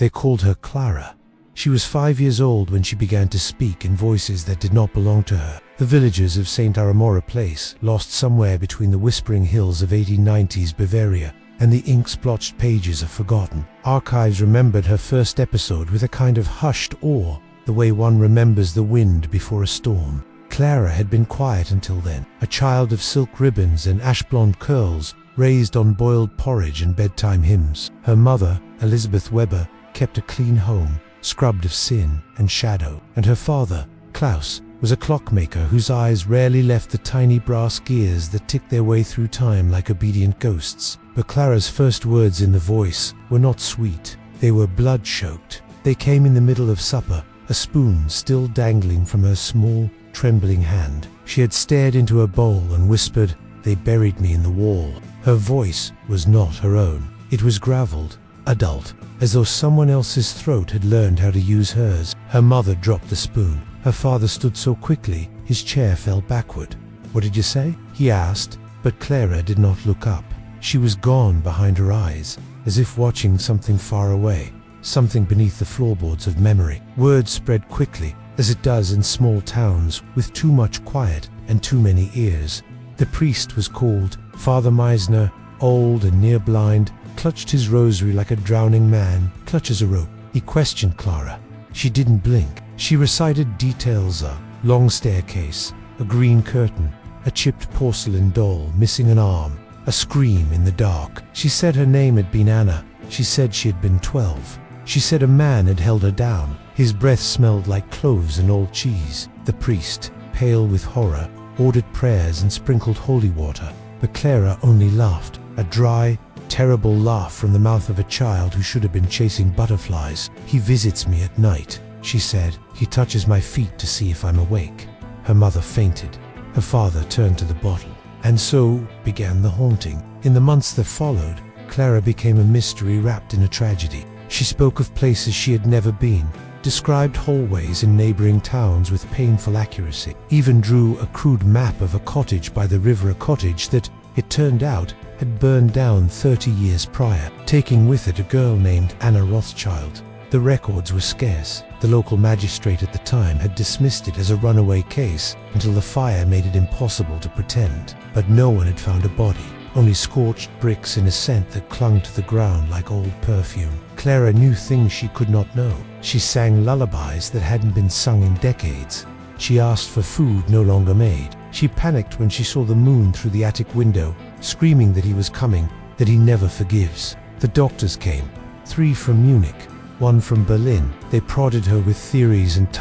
They called her Clara. She was 5 years old when she began to speak in voices that did not belong to her. The villagers of St. Aramora Place, lost somewhere between the whispering hills of 1890s Bavaria and the ink-splotched pages of forgotten archives, remembered her first episode with a kind of hushed awe, the way one remembers the wind before a storm. Clara had been quiet until then, a child of silk ribbons and ash-blonde curls, raised on boiled porridge and bedtime hymns. Her mother, Elizabeth Weber, kept a clean home, scrubbed of sin and shadow, and her father, Klaus, was a clockmaker whose eyes rarely left the tiny brass gears that ticked their way through time like obedient ghosts. But Clara's first words in the voice were not sweet. They were blood-choked. They came in the middle of supper, a spoon still dangling from her small, trembling hand. She had stared into a bowl and whispered, "They buried me in the wall." Her voice was not her own. It was graveled, adult, as though someone else's throat had learned how to use hers. Her mother dropped the spoon. Her father stood so quickly, his chair fell backward. "What did you say?" he asked, but Clara did not look up. She was gone behind her eyes, as if watching something far away, something beneath the floorboards of memory. Word spread quickly, as it does in small towns with too much quiet and too many ears. The priest was called. Father Meisner, old and near blind, clutched his rosary like a drowning man clutches a rope. He questioned Clara. She didn't blink. She recited details: a long staircase, a green curtain, a chipped porcelain doll missing an arm, a scream in the dark. She said her name had been Anna. She said she had been 12. She said a man had held her down. His breath smelled like cloves and old cheese. The priest, pale with horror, ordered prayers and sprinkled holy water. But Clara only laughed, a dry, terrible laugh from the mouth of a child who should have been chasing butterflies. "He visits me at night," she said. "He touches my feet to see if I'm awake." Her mother fainted. Her father turned to the bottle. And so began the haunting. In the months that followed, Clara became a mystery wrapped in a tragedy. She spoke of places she had never been, described hallways in neighboring towns with painful accuracy, even drew a crude map of a cottage by the river, a cottage that, it turned out, had burned down 30 years prior, taking with it a girl named Anna Rothschild. The records were scarce. The local magistrate at the time had dismissed it as a runaway case until the fire made it impossible to pretend. But no one had found a body, only scorched bricks and a scent that clung to the ground like old perfume. Clara knew things she could not know. She sang lullabies that hadn't been sung in decades. She asked for food no longer made. She panicked when she saw the moon through the attic window, screaming that he was coming, that he never forgives. The doctors came, 3 from Munich, 1 from Berlin. They prodded her with theories and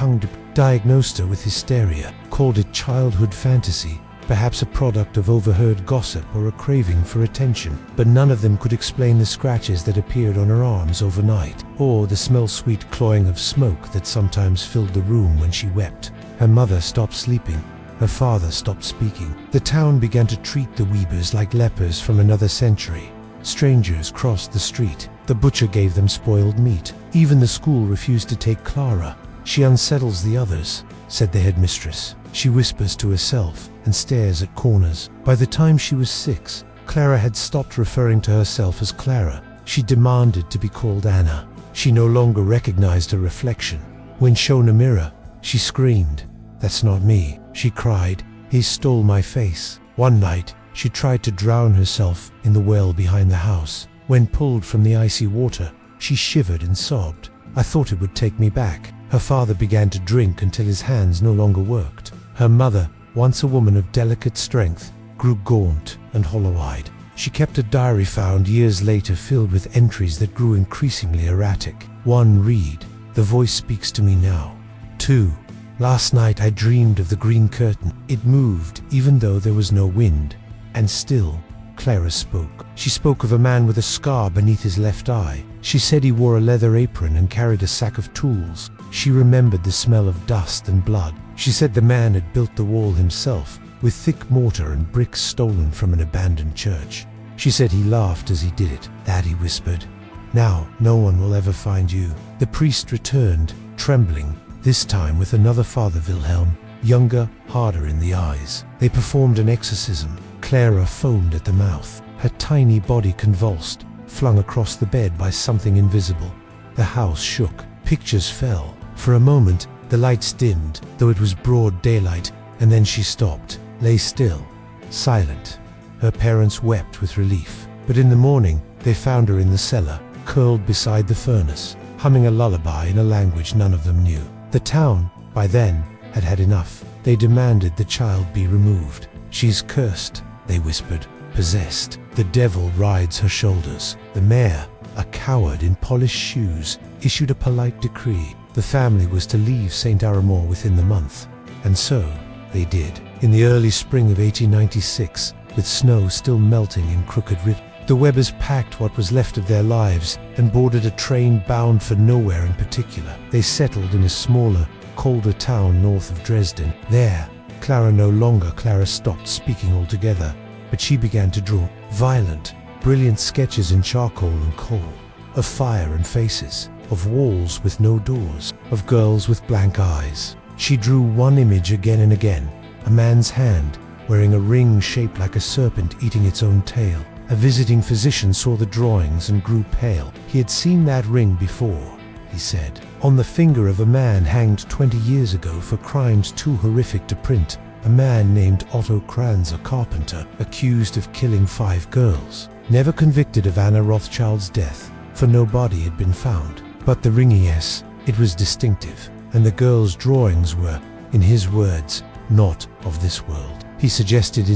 diagnosed her with hysteria, called it childhood fantasy, perhaps a product of overheard gossip or a craving for attention. But none of them could explain the scratches that appeared on her arms overnight, or the smell-sweet cloying of smoke that sometimes filled the room when she wept. Her mother stopped sleeping. Her father stopped speaking. The town began to treat the Weebers like lepers from another century. Strangers crossed the street. The butcher gave them spoiled meat. Even the school refused to take Clara. "She unsettles the others," said the headmistress. She whispers to herself and stares at corners. By the time she was 6, Clara had stopped referring to herself as Clara. She demanded to be called Anna. She no longer recognized her reflection. When shown a mirror, she screamed, "That's not me," she cried. "He stole my face." One night, she tried to drown herself in the well behind the house. When pulled from the icy water, she shivered and sobbed. "I thought it would take me back." Her father began to drink until his hands no longer worked. Her mother, once a woman of delicate strength, grew gaunt and hollow-eyed. She kept a diary found years later filled with entries that grew increasingly erratic. 1 read, "The voice speaks to me now." 2. "Last night I dreamed of the green curtain. It moved even though there was no wind." And still, Clara spoke. She spoke of a man with a scar beneath his left eye. She said he wore a leather apron and carried a sack of tools. She remembered the smell of dust and blood. She said the man had built the wall himself, with thick mortar and bricks stolen from an abandoned church. She said he laughed as he did it. "That," he whispered. "Now no one will ever find you." The priest returned, trembling, this time with another Father Wilhelm, younger, harder in the eyes. They performed an exorcism. Clara foamed at the mouth. Her tiny body convulsed, flung across the bed by something invisible. The house shook. Pictures fell. For a moment, the lights dimmed, though it was broad daylight, and then she stopped, lay still, silent. Her parents wept with relief. But in the morning, they found her in the cellar, curled beside the furnace, humming a lullaby in a language none of them knew. The town, by then, had had enough. They demanded the child be removed. "She's cursed," they whispered, "possessed. The devil rides her shoulders." The mayor, a coward in polished shoes, issued a polite decree. The family was to leave St. Aramor within the month. And so, they did. In the early spring of 1896, with snow still melting in Crooked River, the Webbers packed what was left of their lives and boarded a train bound for nowhere in particular. They settled in a smaller, colder town north of Dresden. There, Clara stopped speaking altogether, but she began to draw violent, brilliant sketches in charcoal and coal, of fire and faces, of walls with no doors, of girls with blank eyes. She drew one image again and again, a man's hand, wearing a ring shaped like a serpent eating its own tail. A visiting physician saw the drawings and grew pale. He had seen that ring before, he said, on the finger of a man hanged 20 years ago for crimes too horrific to print. A man named Otto Kranz, a carpenter, accused of killing 5 girls. Never convicted of Anna Rothschild's death, for no body had been found. But the ring, yes, it was distinctive, and the girls' drawings were, in his words, not of this world. He suggested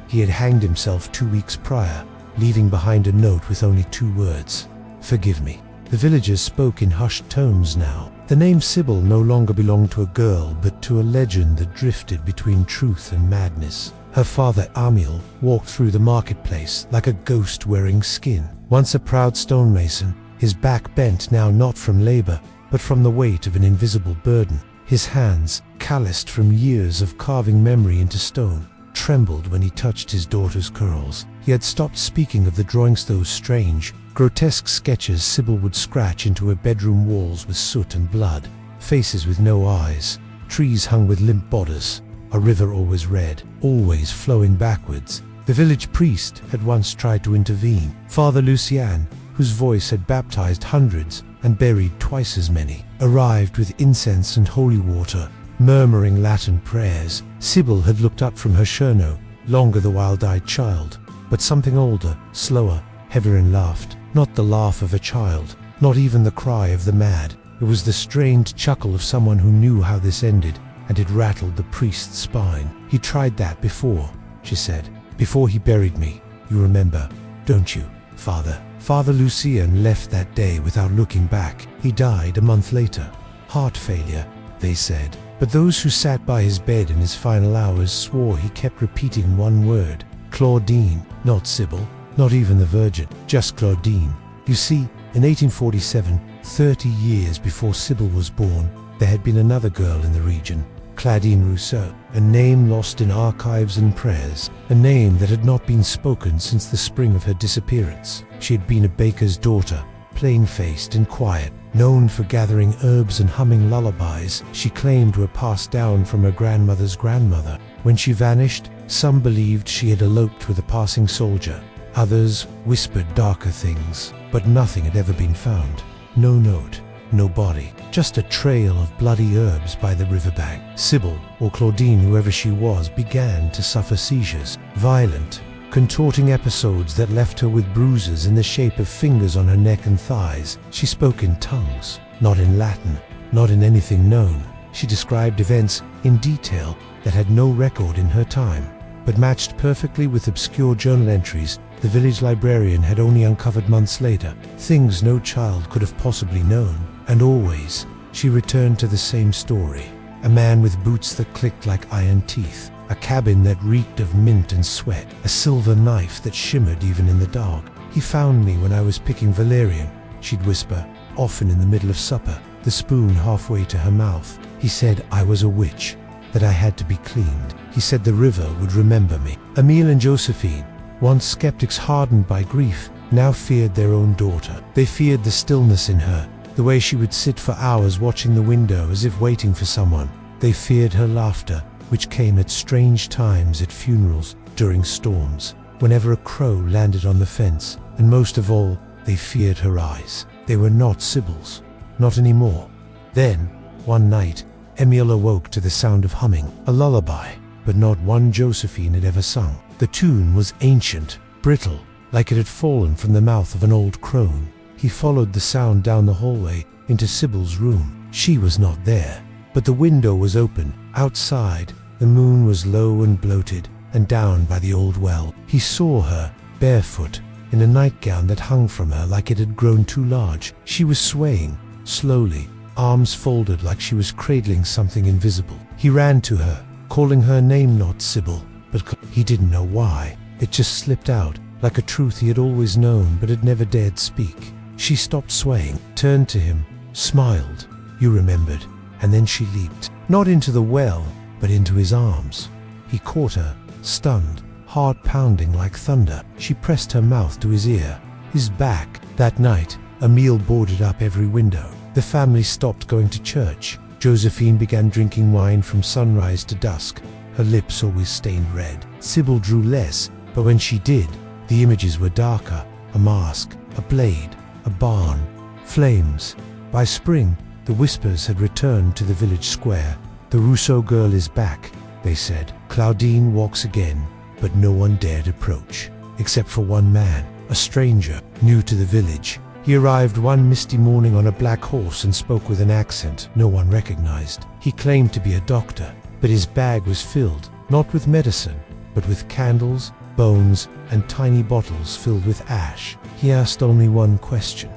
he had hanged himself 2 weeks prior, leaving behind a note with only 2 words: "Forgive me." The villagers spoke in hushed tones now. The name Sybil no longer belonged to a girl, but to a legend that drifted between truth and madness. Her father, Amiel, walked through the marketplace like a ghost wearing skin. Once a proud stonemason, his back bent now not from labor, but from the weight of an invisible burden. His hands, calloused from years of carving memory into stone, trembled when he touched his daughter's curls. He had stopped speaking of the drawings, those strange, grotesque sketches Sybil would scratch into her bedroom walls with soot and blood. Faces with no eyes, trees hung with limp bodies, a river always red, always flowing backwards. The village priest had once tried to intervene. Father Lucien, whose voice had baptized hundreds and buried twice as many, arrived with incense and holy water, murmuring Latin prayers. Sybil had looked up from her cherno, longer the wild-eyed child, but something older, slower, heavier, and laughed. Not the laugh of a child, not even the cry of the mad. It was the strained chuckle of someone who knew how this ended, and it rattled the priest's spine. "He tried that before," she said, "before he buried me. You remember, don't you, Father?" Father Lucien left that day without looking back. He died a month later. Heart failure, they said. But those who sat by his bed in his final hours swore he kept repeating one word: Claudine. Not Sybil, not even the Virgin, just Claudine. You see, in 1847, 30 years before Sybil was born, there had been another girl in the region, Claudine Rousseau, a name lost in archives and prayers, a name that had not been spoken since the spring of her disappearance. She had been a baker's daughter, plain-faced and quiet, known for gathering herbs and humming lullabies she claimed were passed down from her grandmother's grandmother. When she vanished, some believed she had eloped with a passing soldier. Others whispered darker things, but nothing had ever been found. No note, no body, just a trail of bloody herbs by the riverbank. Sybil, or Claudine, whoever she was, began to suffer seizures, violent, contorting episodes that left her with bruises in the shape of fingers on her neck and thighs. She spoke in tongues, not in Latin, not in anything known. She described events in detail that had no record in her time, but matched perfectly with obscure journal entries the village librarian had only uncovered months later, things no child could have possibly known. And always, she returned to the same story: a man with boots that clicked like iron teeth, a cabin that reeked of mint and sweat, a silver knife that shimmered even in the dark. "He found me when I was picking valerian," she'd whisper, often in the middle of supper, the spoon halfway to her mouth. "He said I was a witch, that I had to be cleaned. He said the river would remember me." Emile and Josephine, once skeptics hardened by grief, now feared their own daughter. They feared the stillness in her, the way she would sit for hours watching the window as if waiting for someone. They feared her laughter, which came at strange times at funerals, during storms, whenever a crow landed on the fence, and most of all, they feared her eyes. They were not Sybil's. not anymore. Then, one night, Emil awoke to the sound of humming, a lullaby, but not one Josephine had ever sung. The tune was ancient, brittle, like it had fallen from the mouth of an old crone. He followed the sound down the hallway into Sybil's room. She was not there, but the window was open. Outside, the moon was low and bloated, and down by the old well, he saw her, barefoot, in a nightgown that hung from her like it had grown too large. She was swaying, slowly, arms folded like she was cradling something invisible. He ran to her, calling her name, not Sybil, but he didn't know why. It just slipped out, like a truth he had always known but had never dared speak. She stopped swaying, turned to him, smiled. You remembered. And then she leaped, not into the well, but into his arms. He caught her, stunned, heart pounding like thunder. She pressed her mouth to his ear, his back. That night, Emil boarded up every window. The family stopped going to church. Josephine began drinking wine from sunrise to dusk, her lips always stained red. Sybil drew less, but when she did, the images were darker. A mask, a blade, a barn, flames. By spring, the whispers had returned to the village square. The Rousseau girl is back, they said. Claudine walks again, but no one dared approach, except for one man, a stranger, new to the village. He arrived one misty morning on a black horse and spoke with an accent no one recognized. He claimed to be a doctor, but his bag was filled, not with medicine, but with candles, bones, and tiny bottles filled with ash. He asked only one question.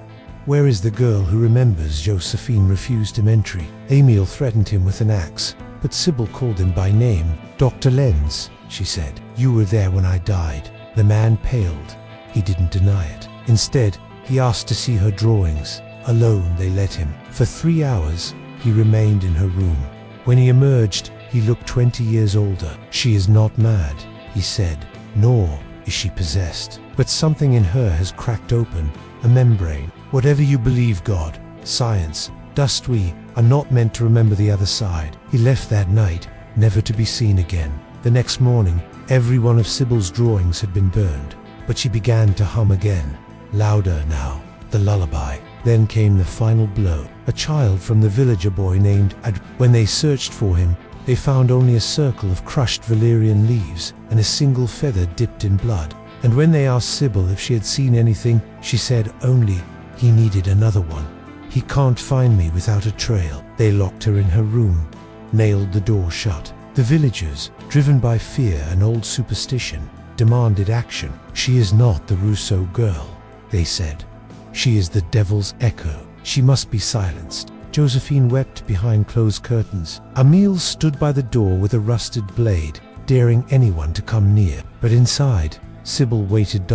Where is the girl who remembers Josephine refused him entry? Emil threatened him with an axe, but Sybil called him by name. Dr. Lenz, she said. You were there when I died. The man paled. He didn't deny it. Instead, he asked to see her drawings. Alone, they let him. For 3 hours, he remained in her room. When he emerged, he looked 20 years older. She is not mad, he said, nor is she possessed. But something in her has cracked open, a membrane. Whatever you believe, God, science, dust, we are not meant to remember the other side. He left that night, never to be seen again. The next morning, every one of Sybil's drawings had been burned, but she began to hum again, louder now, the lullaby. Then came the final blow. A child from the village, a boy named Ad. When they searched for him, they found only a circle of crushed valerian leaves and a single feather dipped in blood. And when they asked Sybil if she had seen anything, she said only he needed another one. He can't find me without a trail. They locked her in her room, nailed the door shut. The villagers, driven by fear and old superstition, demanded action. She is not the Rousseau girl, they said. She is the devil's echo. She must be silenced. Josephine wept behind closed curtains. Emil stood by the door with a rusted blade, daring anyone to come near. But inside, Sybil waited.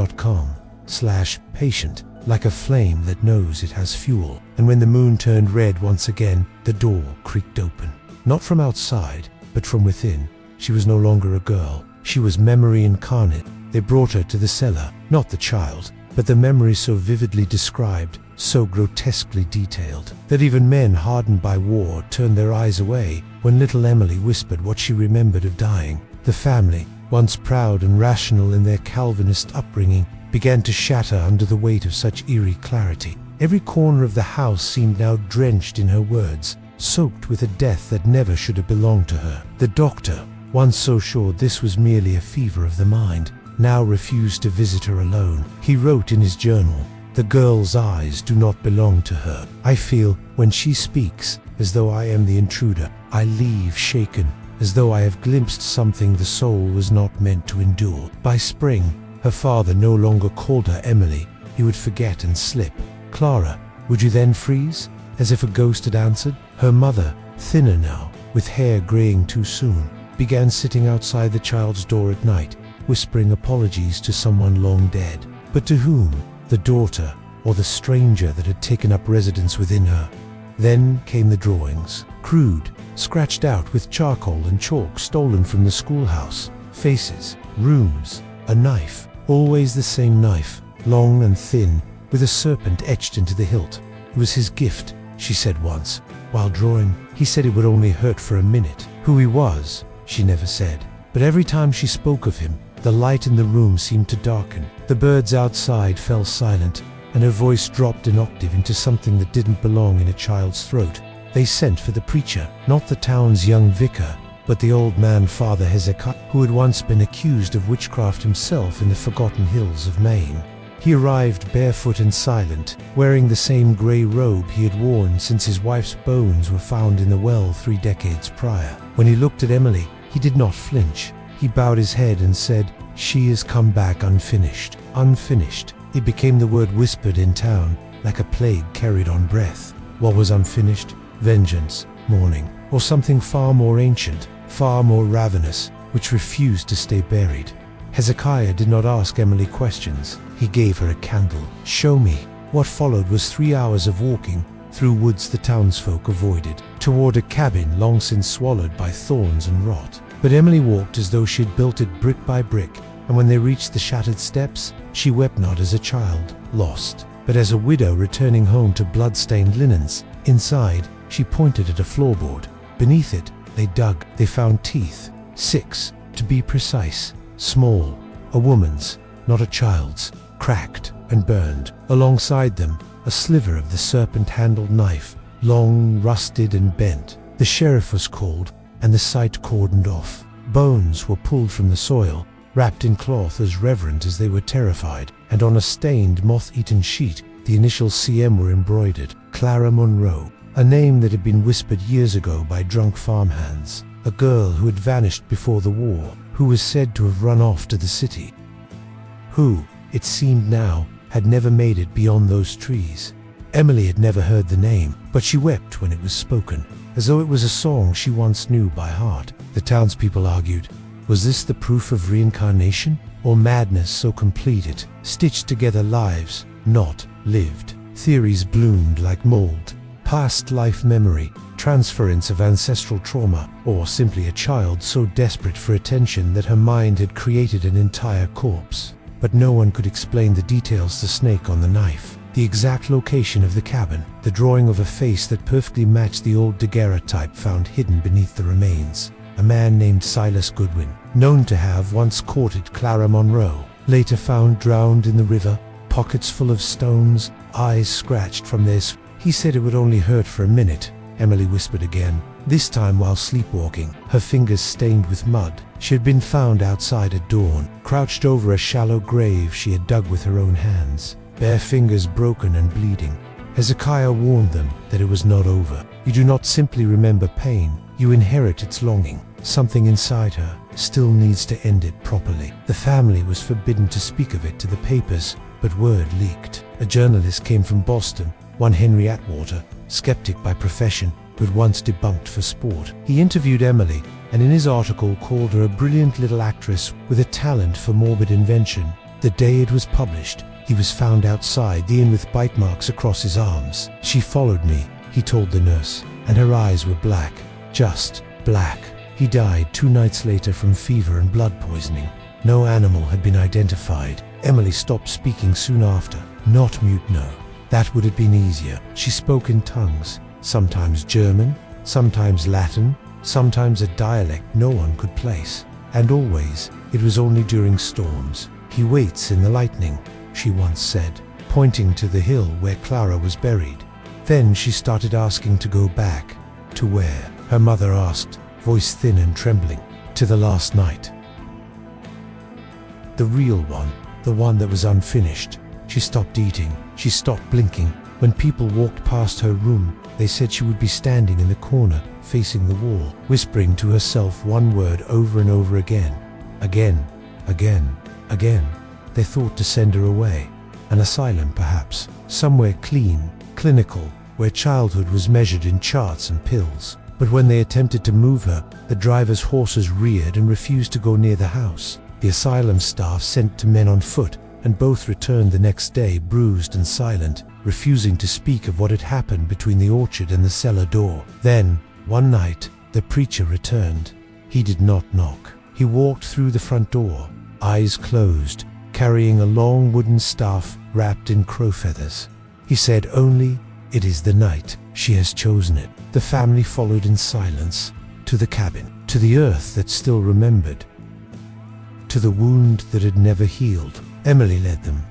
.com/patient, like a flame that knows it has fuel. And when the moon turned red once again, the door creaked open. Not from outside, but from within. She was no longer a girl. She was memory incarnate. They brought her to the cellar, not the child, but the memory so vividly described, so grotesquely detailed, that even men hardened by war turned their eyes away when little Emily whispered what she remembered of dying. The family, once proud and rational in their Calvinist upbringing, began to shatter under the weight of such eerie clarity. Every corner of the house seemed now drenched in her words, soaked with a death that never should have belonged to her. The doctor, once so sure this was merely a fever of the mind, now refused to visit her alone. He wrote in his journal, "The girl's eyes do not belong to her. I feel, when she speaks, as though I am the intruder. I leave shaken, as though I have glimpsed something the soul was not meant to endure." By spring, her father no longer called her Emily. He would forget and slip. "Clara, would you then freeze?" As if a ghost had answered. Her mother, thinner now, with hair graying too soon, began sitting outside the child's door at night, whispering apologies to someone long dead. But to whom? The daughter, or the stranger that had taken up residence within her? Then came the drawings, crude, scratched out with charcoal and chalk stolen from the schoolhouse. Faces, rooms, a knife, always the same knife, long and thin, with a serpent etched into the hilt. It was his gift, she said once. While drawing, he said it would only hurt for a minute. Who he was, she never said. But every time she spoke of him, the light in the room seemed to darken. The birds outside fell silent, and her voice dropped an octave into something that didn't belong in a child's throat. They sent for the preacher, not the town's young vicar, but the old man Father Hezekiah, who had once been accused of witchcraft himself in the forgotten hills of Maine. He arrived barefoot and silent, wearing the same grey robe he had worn since his wife's bones were found in the well 3 decades prior. When he looked at Emily, he did not flinch. He bowed his head and said, "She has come back unfinished." Unfinished. It became the word whispered in town, like a plague carried on breath. What was unfinished? Vengeance, mourning, or something far more ancient, far more ravenous, which refused to stay buried. Hezekiah did not ask Emily questions. He gave her a candle. "Show me." What followed was 3 hours of walking through woods the townsfolk avoided, toward a cabin long since swallowed by thorns and rot. But Emily walked as though she had built it brick by brick, and when they reached the shattered steps, she wept not as a child, lost, but as a widow returning home to blood-stained linens. Inside, she pointed at a floorboard. Beneath it, they dug. They found teeth. 6, to be precise. Small. A woman's, not a child's. Cracked and burned. Alongside them, a sliver of the serpent-handled knife, long, rusted and bent. The sheriff was called, and the site cordoned off. Bones were pulled from the soil, wrapped in cloth as reverent as they were terrified, and on a stained, moth-eaten sheet, the initials CM were embroidered. Clara Monroe, a name that had been whispered years ago by drunk farmhands. A girl who had vanished before the war, who was said to have run off to the city. Who, it seemed now, had never made it beyond those trees. Emily had never heard the name, but she wept when it was spoken, as though it was a song she once knew by heart. The townspeople argued, was this the proof of reincarnation, or madness so complete it stitched together lives not lived? Theories bloomed like mold. Past life memory, transference of ancestral trauma, or simply a child so desperate for attention that her mind had created an entire corpse. But no one could explain the details: the snake on the knife, the exact location of the cabin, the drawing of a face that perfectly matched the old daguerreotype found hidden beneath the remains. A man named Silas Goodwin, known to have once courted Clara Monroe, later found drowned in the river, pockets full of stones, eyes scratched from this. He said it would only hurt for a minute. Emily whispered again, this time while sleepwalking, her fingers stained with mud. She had been found outside at dawn, crouched over a shallow grave she had dug with her own hands, bare fingers broken and bleeding. Hezekiah warned them that it was not over. You do not simply remember pain, you inherit its longing. Something inside her still needs to end it properly. The family was forbidden to speak of it to the papers, but word leaked. A journalist came from Boston, one Henry Atwater, skeptic by profession, but once debunked for sport. He interviewed Emily, and in his article called her a brilliant little actress with a talent for morbid invention. The day it was published, he was found outside the inn with bite marks across his arms. She followed me, he told the nurse, and her eyes were black, just black. He died 2 nights later from fever and blood poisoning. No animal had been identified. Emily stopped speaking soon after. Not mute, no. That would have been easier. She spoke in tongues, sometimes German, sometimes Latin, sometimes a dialect no one could place. And always, it was only during storms. He waits in the lightning, she once said, pointing to the hill where Clara was buried. Then she started asking to go back. To where? Her mother asked, voice thin and trembling. To the last night. The real one, the one that was unfinished. She stopped eating. She stopped blinking. When people walked past her room, they said she would be standing in the corner, facing the wall, whispering to herself one word over and over again. Again, again, again. They thought to send her away. An asylum, perhaps. Somewhere clean, clinical, where childhood was measured in charts and pills. But when they attempted to move her, the driver's horses reared and refused to go near the house. The asylum staff sent 2 men on foot, and both returned the next day bruised and silent, refusing to speak of what had happened between the orchard and the cellar door. Then, one night, the preacher returned. He did not knock. He walked through the front door, eyes closed, carrying a long wooden staff wrapped in crow feathers. He said only, "It is the night. She has chosen it." The family followed in silence, to the cabin, to the earth that still remembered, to the wound that had never healed. Emily led them.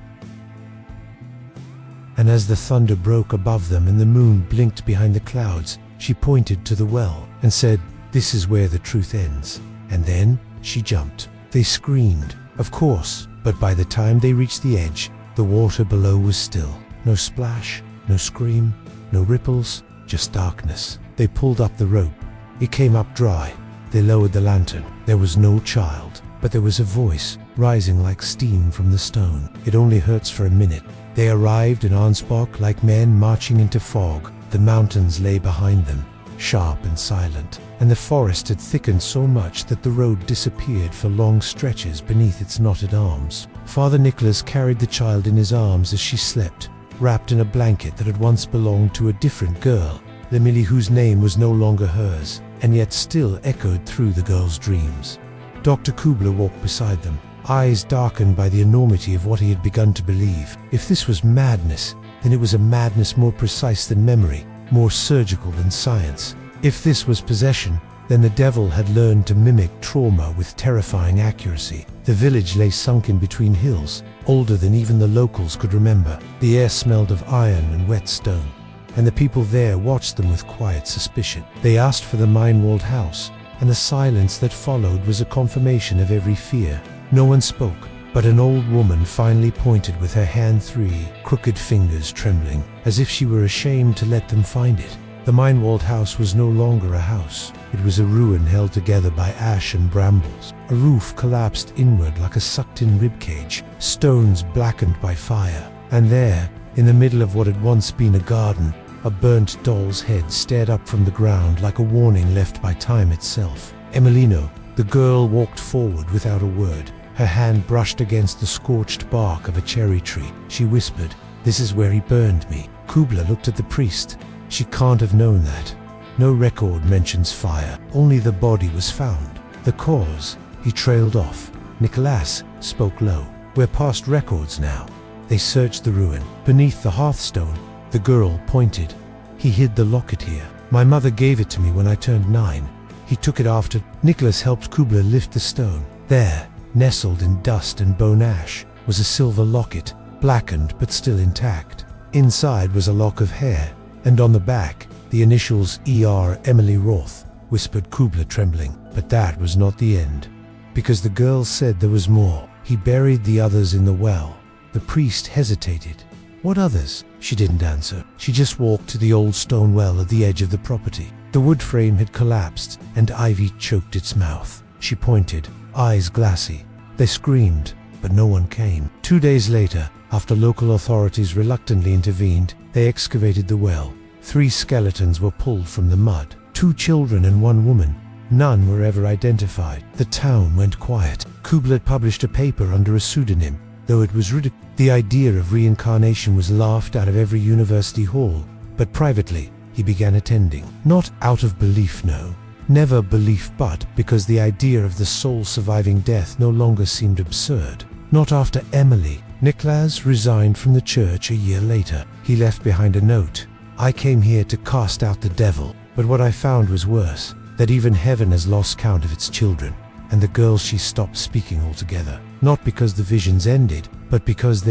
and as the thunder broke above them and the moon blinked behind the clouds, she pointed to the well and said, "This is where the truth ends." And then she jumped. They screamed, of course, but by the time they reached the edge, the water below was still. No splash, no scream, no ripples, just darkness. They pulled up the rope. It came up dry. They lowered the lantern. There was no child, but there was a voice rising like steam from the stone. "It only hurts for a minute." They arrived in Arnsbach like men marching into fog. The mountains lay behind them, sharp and silent, and the forest had thickened so much that the road disappeared for long stretches beneath its knotted arms. Father Nicholas carried the child in his arms as she slept, wrapped in a blanket that had once belonged to a different girl, Emily, whose name was no longer hers, and yet still echoed through the girl's dreams. Dr. Kubler walked beside them, eyes darkened by the enormity of what he had begun to believe. If this was madness, then it was a madness more precise than memory, more surgical than science. If this was possession, then the devil had learned to mimic trauma with terrifying accuracy. The village lay sunken between hills, older than even the locals could remember. The air smelled of iron and wet stone, and the people there watched them with quiet suspicion. They asked for the mine-walled house, and the silence that followed was a confirmation of every fear. No one spoke, but an old woman finally pointed with her hand, 3 crooked fingers trembling, as if she were ashamed to let them find it. The mine-walled house was no longer a house. It was a ruin held together by ash and brambles. A roof collapsed inward like a sucked-in ribcage, stones blackened by fire. And there, in the middle of what had once been a garden, a burnt doll's head stared up from the ground like a warning left by time itself. Emilino, the girl, walked forward without a word. Her hand brushed against the scorched bark of a cherry tree. She whispered, "This is where he burned me." Kubler looked at the priest. She can't have known that. No record mentions fire, only the body was found. The cause? He trailed off. Nicholas spoke low. "We're past records now." They searched the ruin. Beneath the hearthstone, the girl pointed. "He hid the locket here. My mother gave it to me when I turned 9. He took it after." Nicholas helped Kubler lift the stone. There, nestled in dust and bone ash, was a silver locket, blackened but still intact. Inside was a lock of hair, and on the back, the initials E.R. Emily Roth, whispered Kubler, trembling. But that was not the end, because the girl said there was more. He buried the others in the well. The priest hesitated. "What others?" She didn't answer. She just walked to the old stone well at the edge of the property. The wood frame had collapsed, and ivy choked its mouth. She pointed, eyes glassy. They screamed, but no one came. 2 days later, after local authorities reluctantly intervened, they excavated the well. 3 skeletons were pulled from the mud. 2 children and 1 woman. None were ever identified. The town went quiet. Kubler published a paper under a pseudonym, though it was ridiculous. The idea of reincarnation was laughed out of every university hall, but privately, he began attending. Not out of belief, no. Never belief, but because the idea of the soul surviving death no longer seemed absurd. Not after Emily. Nicholas resigned from the church a year later. He left behind a note. "I came here to cast out the devil, but what I found was worse, that even heaven has lost count of its children." And the girl, she stopped speaking altogether. Not because the visions ended, but because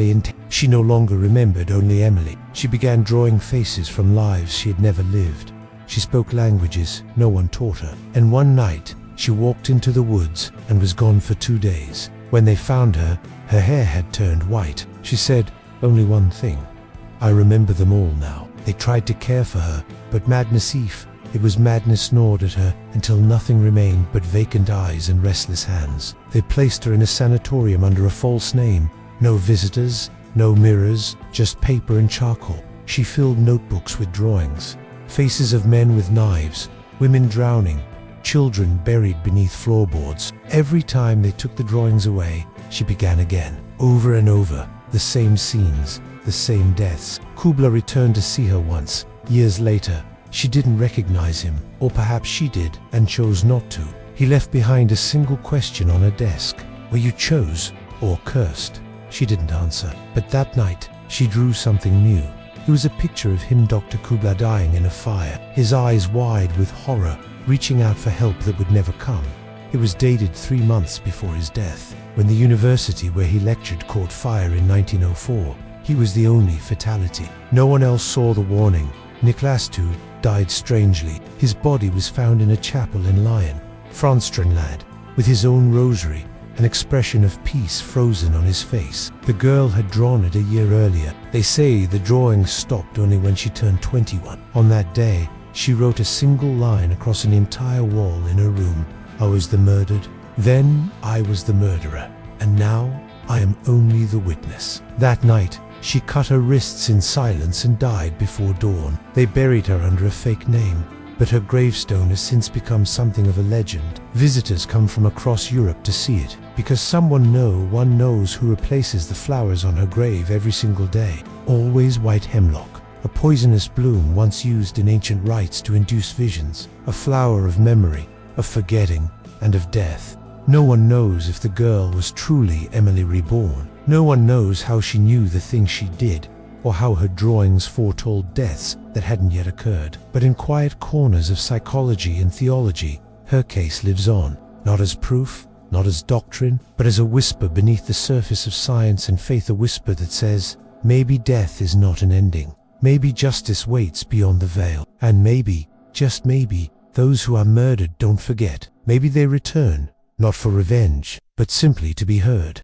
she no longer remembered only Emily. She began drawing faces from lives she had never lived. She spoke languages no one taught her. And one night, she walked into the woods and was gone for 2 days. When they found her, her hair had turned white. She said only one thing: "I remember them all now." They tried to care for her, but madness it was madness gnawed at her until nothing remained but vacant eyes and restless hands. They placed her in a sanatorium under a false name. No visitors, no mirrors, just paper and charcoal. She filled notebooks with drawings. Faces of men with knives, women drowning, children buried beneath floorboards. Every time they took the drawings away, she began again. Over and over, the same scenes, the same deaths. Kubler returned to see her once, years later. She didn't recognize him, or perhaps she did and chose not to. He left behind a single question on her desk: "Were you chose or cursed?" She didn't answer, but that night she drew something new. It was a picture of him, Dr. Kubler, dying in a fire, his eyes wide with horror, reaching out for help that would never come. It was dated 3 months before his death. When the university where he lectured caught fire in 1904, He was the only fatality. No one else saw the warning. Nicolas too died strangely. His body was found in a chapel in Lyon, Franstrenlad, with his own rosary, an expression of peace frozen on his face. The girl had drawn it a year earlier. They say the drawing stopped only when she turned 21. On that day, she wrote a single line across an entire wall in her room. I was the murdered, then I was the murderer, and now I am only the witness. That night, she cut her wrists in silence and died before dawn. They buried her under a fake name, but her gravestone has since become something of a legend. Visitors come from across Europe to see it, because one knows who replaces the flowers on her grave every single day. Always white hemlock, a poisonous bloom once used in ancient rites to induce visions, a flower of memory, of forgetting, and of death. No one knows if the girl was truly Emily reborn. No one knows how she knew the things she did, or how her drawings foretold deaths that hadn't yet occurred. But in quiet corners of psychology and theology, her case lives on, not as proof, not as doctrine, but as a whisper beneath the surface of science and faith, a whisper that says, maybe death is not an ending. Maybe justice waits beyond the veil. And maybe, just maybe, those who are murdered don't forget. Maybe they return, not for revenge, but simply to be heard.